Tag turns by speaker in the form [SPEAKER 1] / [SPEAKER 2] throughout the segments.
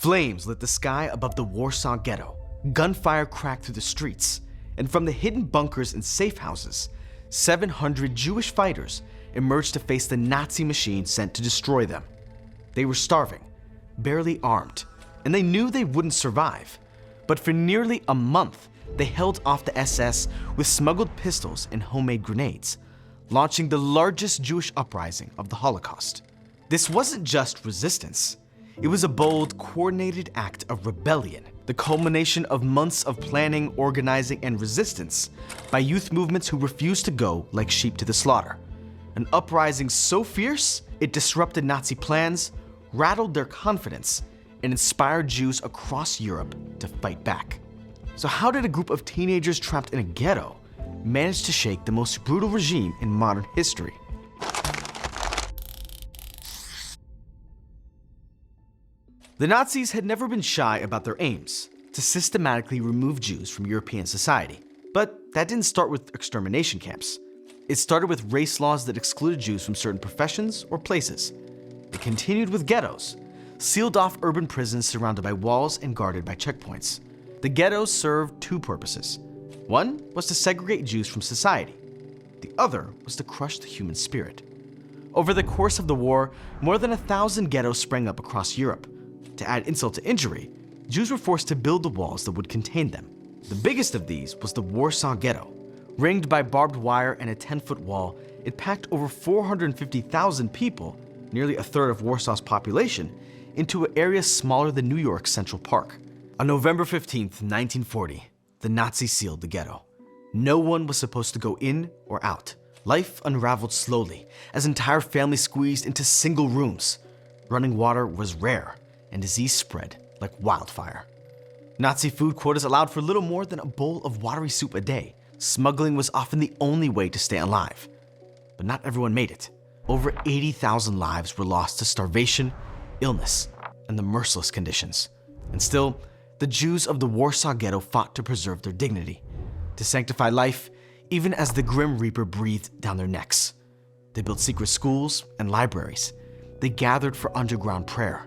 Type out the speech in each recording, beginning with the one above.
[SPEAKER 1] Flames lit the sky above the Warsaw Ghetto. Gunfire cracked through the streets. And from the hidden bunkers and safe houses, 700 Jewish fighters emerged to face the Nazi machine sent to destroy them. They were starving, barely armed, and they knew they wouldn't survive. But for nearly a month, they held off the SS with smuggled pistols and homemade grenades, launching the largest Jewish uprising of the Holocaust. This wasn't just resistance. It was a bold, coordinated act of rebellion, the culmination of months of planning, organizing, and resistance by youth movements who refused to go like sheep to the slaughter. An uprising so fierce, it disrupted Nazi plans, rattled their confidence, and inspired Jews across Europe to fight back. So how did a group of teenagers trapped in a ghetto manage to shake the most brutal regime in modern history? The Nazis had never been shy about their aims, to systematically remove Jews from European society. But that didn't start with extermination camps. It started with race laws that excluded Jews from certain professions or places. It continued with ghettos, sealed off urban prisons surrounded by walls and guarded by checkpoints. The ghettos served two purposes. One was to segregate Jews from society. The other was to crush the human spirit. Over the course of the war, more than 1,000 ghettos sprang up across Europe. To add insult to injury, Jews were forced to build the walls that would contain them. The biggest of these was the Warsaw Ghetto. Ringed by barbed wire and a 10-foot wall, it packed over 450,000 people, nearly a third of Warsaw's population, into an area smaller than New York's Central Park. On November 15, 1940, the Nazis sealed the ghetto. No one was supposed to go in or out. Life unraveled slowly as entire families squeezed into single rooms. Running water was rare, and disease spread like wildfire. Nazi food quotas allowed for little more than a bowl of watery soup a day. Smuggling was often the only way to stay alive. But not everyone made it. Over 80,000 lives were lost to starvation, illness, and the merciless conditions. And still, the Jews of the Warsaw Ghetto fought to preserve their dignity, to sanctify life even as the Grim Reaper breathed down their necks. They built secret schools and libraries. They gathered for underground prayer.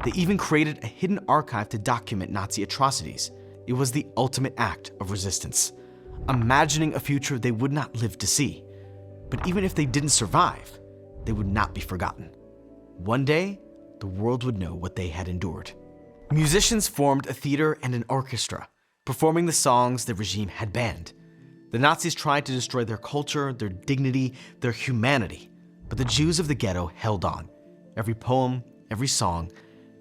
[SPEAKER 1] They even created a hidden archive to document Nazi atrocities. It was the ultimate act of resistance, imagining a future they would not live to see. But even if they didn't survive, they would not be forgotten. One day, the world would know what they had endured. Musicians formed a theater and an orchestra, performing the songs the regime had banned. The Nazis tried to destroy their culture, their dignity, their humanity. But the Jews of the ghetto held on. Every poem, every song,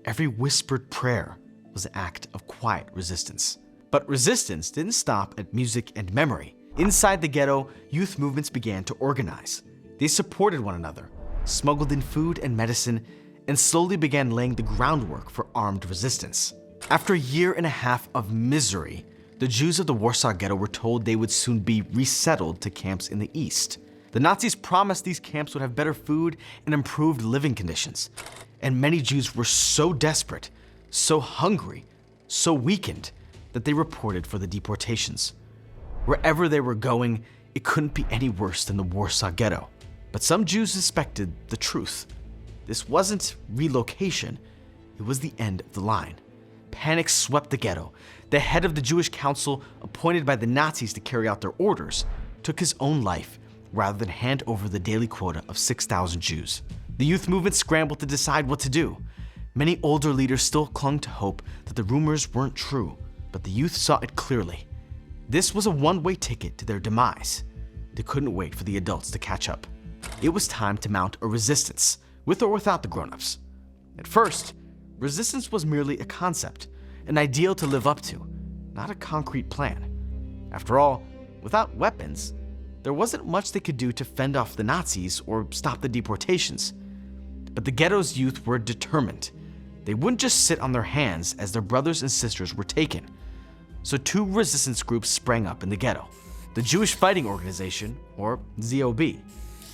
[SPEAKER 1] every whispered prayer was an act of quiet resistance. But resistance didn't stop at music and memory. Inside the ghetto, youth movements began to organize. They supported one another, smuggled in food and medicine, and slowly began laying the groundwork for armed resistance. After a year and a half of misery, the Jews of the Warsaw Ghetto were told they would soon be resettled to camps in the east. The Nazis promised these camps would have better food and improved living conditions. And many Jews were so desperate, so hungry, so weakened, that they reported for the deportations. Wherever they were going, it couldn't be any worse than the Warsaw Ghetto. But some Jews suspected the truth. This wasn't relocation, it was the end of the line. Panic swept the ghetto. The head of the Jewish council, appointed by the Nazis to carry out their orders, took his own life rather than hand over the daily quota of 6,000 Jews. The youth movement scrambled to decide what to do. Many older leaders still clung to hope that the rumors weren't true, but the youth saw it clearly. This was a one-way ticket to their demise. They couldn't wait for the adults to catch up. It was time to mount a resistance, with or without the grown-ups. At first, resistance was merely a concept, an ideal to live up to, not a concrete plan. After all, without weapons, there wasn't much they could do to fend off the Nazis or stop the deportations. But the ghetto's youth were determined. They wouldn't just sit on their hands as their brothers and sisters were taken. So two resistance groups sprang up in the ghetto: the Jewish Fighting Organization, or ZOB,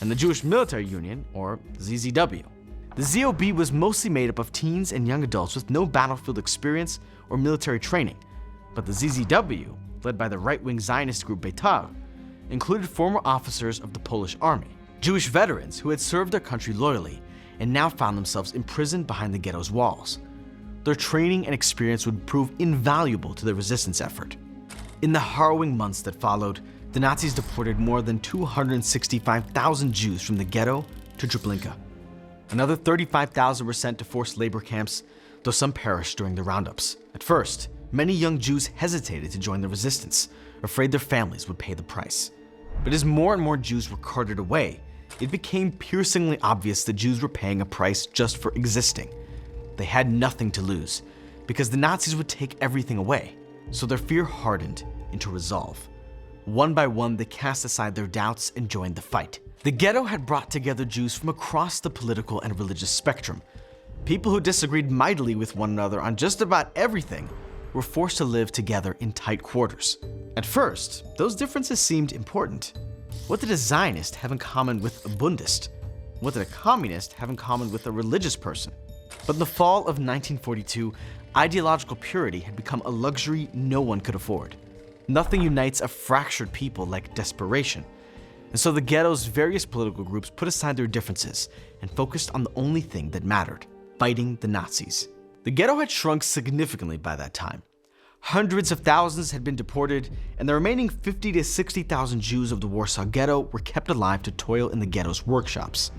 [SPEAKER 1] and the Jewish Military Union, or ZZW. The ZOB was mostly made up of teens and young adults with no battlefield experience or military training, but the ZZW, led by the right-wing Zionist group Betar, included former officers of the Polish army, Jewish veterans who had served their country loyally and now found themselves imprisoned behind the ghetto's walls. their training and experience would prove invaluable to the resistance effort. In the harrowing months that followed, the Nazis deported more than 265,000 Jews from the ghetto to Treblinka. Another 35,000 were sent to forced labor camps, though some perished during the roundups. At first, many young Jews hesitated to join the resistance, afraid their families would pay the price. But as more and more Jews were carted away, it became piercingly obvious that Jews were paying a price just for existing. They had nothing to lose, because the Nazis would take everything away, so their fear hardened into resolve. One by one, they cast aside their doubts and joined the fight. The ghetto had brought together Jews from across the political and religious spectrum. People who disagreed mightily with one another on just about everything were forced to live together in tight quarters. At first, those differences seemed important. What did a Zionist have in common with a Bundist? What did a communist have in common with a religious person? But in the fall of 1942, ideological purity had become a luxury no one could afford. Nothing unites a fractured people like desperation. And so the ghetto's various political groups put aside their differences and focused on the only thing that mattered: fighting the Nazis. The ghetto had shrunk significantly by that time. Hundreds of thousands had been deported, and the remaining 50 to 60,000 Jews of the Warsaw Ghetto were kept alive to toil in the ghetto's workshops.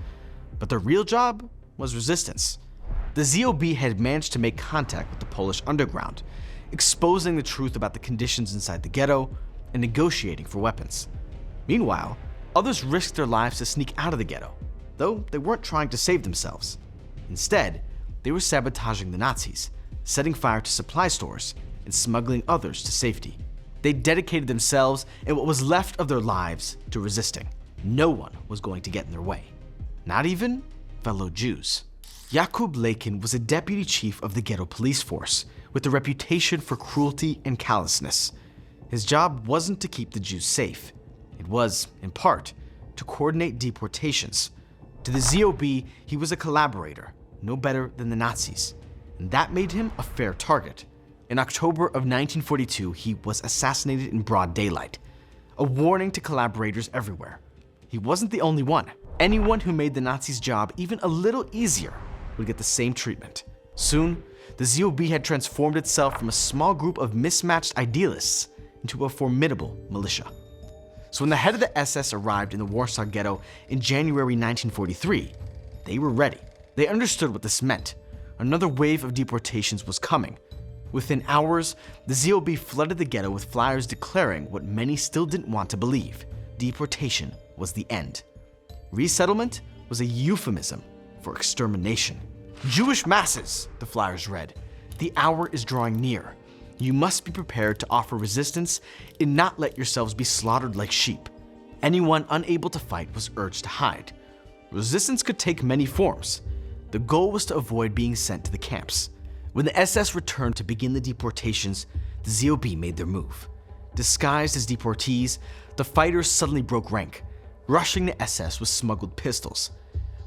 [SPEAKER 1] But their real job was resistance. The ZOB had managed to make contact with the Polish underground, exposing the truth about the conditions inside the ghetto and negotiating for weapons. Meanwhile, others risked their lives to sneak out of the ghetto, though they weren't trying to save themselves. Instead, they were sabotaging the Nazis, setting fire to supply stores, and smuggling others to safety. They dedicated themselves and what was left of their lives to resisting. No one was going to get in their way, not even fellow Jews. Jakub Lejkin was a deputy chief of the ghetto police force with a reputation for cruelty and callousness. His job wasn't to keep the Jews safe. It was, in part, to coordinate deportations. To the ZOB, he was a collaborator, no better than the Nazis, and that made him a fair target. In October of 1942, he was assassinated in broad daylight, a warning to collaborators everywhere. He wasn't the only one. Anyone who made the Nazis' job even a little easier would get the same treatment. Soon, the ZOB had transformed itself from a small group of mismatched idealists into a formidable militia. So when the head of the SS arrived in the Warsaw Ghetto in January 1943, they were ready. They understood what this meant. Another wave of deportations was coming. Within hours, the ZOB flooded the ghetto with flyers declaring what many still didn't want to believe: deportation was the end. Resettlement was a euphemism for extermination. Jewish masses, the flyers read, the hour is drawing near. You must be prepared to offer resistance and not let yourselves be slaughtered like sheep. Anyone unable to fight was urged to hide. Resistance could take many forms. The goal was to avoid being sent to the camps. When the SS returned to begin the deportations, the ZOB made their move. Disguised as deportees, the fighters suddenly broke rank, rushing the SS with smuggled pistols.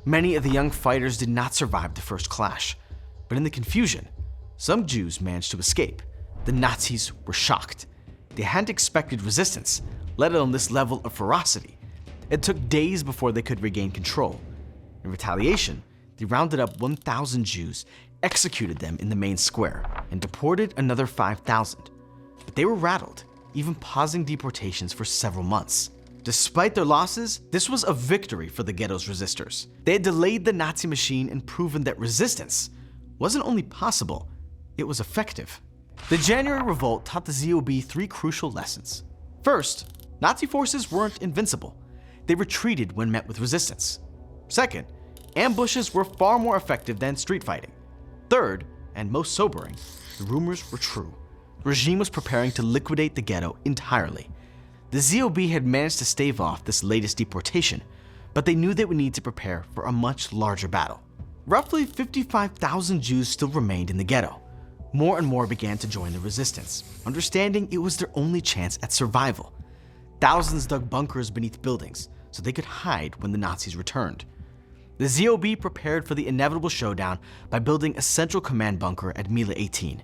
[SPEAKER 1] Many of the young fighters did not survive the first clash, but in the confusion, some Jews managed to escape. The Nazis were shocked. They hadn't expected resistance, let alone this level of ferocity. It took days before they could regain control. In retaliation, they rounded up 1,000 Jews, executed them in the main square, and deported another 5,000. But they were rattled, even pausing deportations for several months. Despite their losses, this was a victory for the ghetto's resistors. They had delayed the Nazi machine and proven that resistance wasn't only possible, it was effective. The January Revolt taught the ZOB three crucial lessons. First, Nazi forces weren't invincible. They retreated when met with resistance. Second, ambushes were far more effective than street fighting. Third, and most sobering, the rumors were true. The regime was preparing to liquidate the ghetto entirely. The ZOB had managed to stave off this latest deportation, but they knew they would need to prepare for a much larger battle. Roughly 55,000 Jews still remained in the ghetto. More and more began to join the resistance, understanding it was their only chance at survival. Thousands dug bunkers beneath buildings so they could hide when the Nazis returned. The ZOB prepared for the inevitable showdown by building a central command bunker at Mila 18.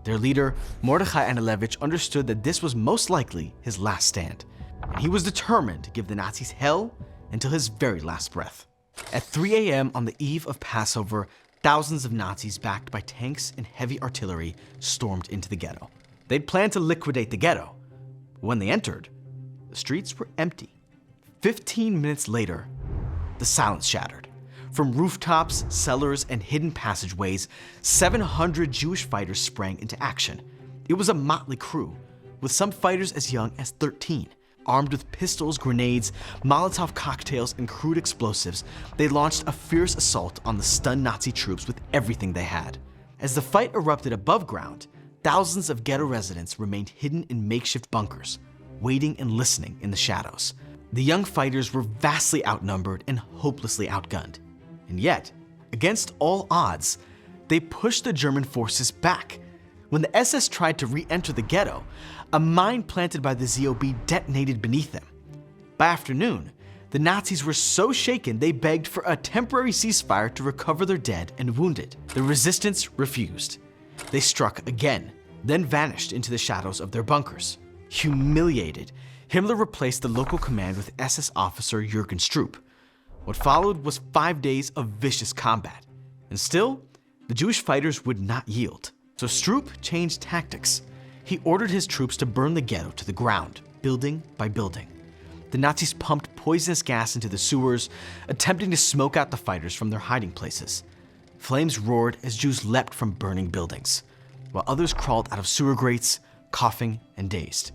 [SPEAKER 1] Their leader, Mordechai Anilevich, understood that this was most likely his last stand, and he was determined to give the Nazis hell until his very last breath. At 3 a.m. on the eve of Passover, Thousands of Nazis backed by tanks and heavy artillery stormed into the ghetto. They'd planned to liquidate the ghetto. When they entered, the streets were empty. 15 minutes later, the silence shattered. From rooftops, cellars, and hidden passageways, 700 Jewish fighters sprang into action. It was a motley crew, with some fighters as young as 13. Armed with pistols, grenades, Molotov cocktails, and crude explosives, they launched a fierce assault on the stunned Nazi troops with everything they had. As the fight erupted above ground, thousands of ghetto residents remained hidden in makeshift bunkers, waiting and listening in the shadows. The young fighters were vastly outnumbered and hopelessly outgunned. And yet, against all odds, they pushed the German forces back. When the SS tried to re-enter the ghetto, a mine planted by the ZOB detonated beneath them. By afternoon, the Nazis were so shaken they begged for a temporary ceasefire to recover their dead and wounded. The resistance refused. They struck again, then vanished into the shadows of their bunkers. Humiliated, Himmler replaced the local command with SS officer Jürgen Stroop. What followed was 5 days of vicious combat. And still, the Jewish fighters would not yield. So Stroop changed tactics. He ordered his troops to burn the ghetto to the ground, building by building. The Nazis pumped poisonous gas into the sewers, attempting to smoke out the fighters from their hiding places. Flames roared as Jews leapt from burning buildings, while others crawled out of sewer grates, coughing and dazed.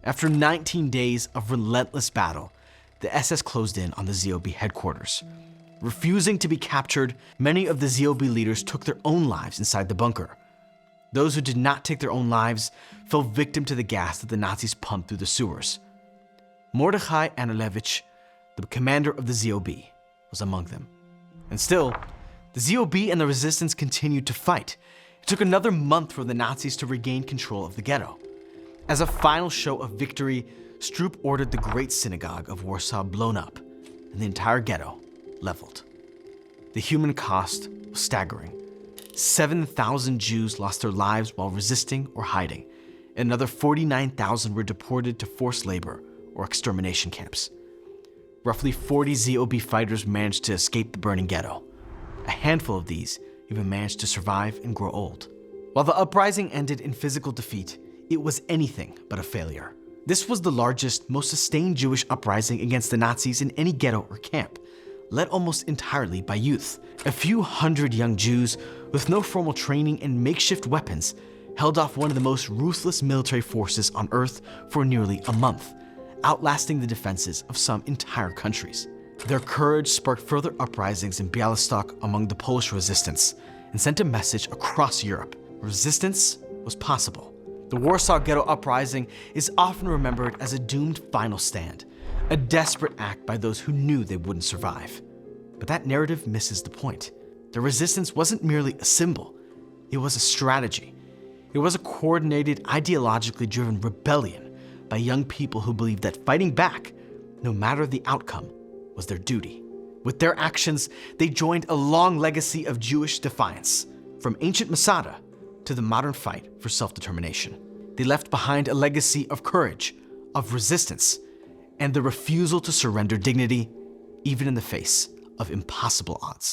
[SPEAKER 1] After 19 days of relentless battle, the SS closed in on the ZOB headquarters. Refusing to be captured, many of the ZOB leaders took their own lives inside the bunker. Those who did not take their own lives fell victim to the gas that the Nazis pumped through the sewers. Mordechai Anulevich, the commander of the ZOB, was among them. And still, the ZOB and the resistance continued to fight. It took another month for the Nazis to regain control of the ghetto. As a final show of victory, Stroop ordered the Great Synagogue of Warsaw blown up, and the entire ghetto leveled. The human cost was staggering. 7,000 Jews lost their lives while resisting or hiding, and another 49,000 were deported to forced labor or extermination camps. Roughly 40 ZOB fighters managed to escape the burning ghetto. A handful of these even managed to survive and grow old. While the uprising ended in physical defeat, it was anything but a failure. This was the largest, most sustained Jewish uprising against the Nazis in any ghetto or camp, led almost entirely by youth. A few hundred young Jews with no formal training and makeshift weapons held off one of the most ruthless military forces on earth for nearly a month, outlasting the defenses of some entire countries. Their courage sparked further uprisings in Białystok among the Polish resistance and sent a message across Europe. Resistance was possible. The Warsaw Ghetto uprising is often remembered as a doomed final stand, a desperate act by those who knew they wouldn't survive. But that narrative misses the point. The resistance wasn't merely a symbol, it was a strategy. It was a coordinated, ideologically driven rebellion by young people who believed that fighting back, no matter the outcome, was their duty. With their actions, they joined a long legacy of Jewish defiance, from ancient Masada to the modern fight for self-determination. They left behind a legacy of courage, of resistance, and the refusal to surrender dignity, even in the face of impossible odds.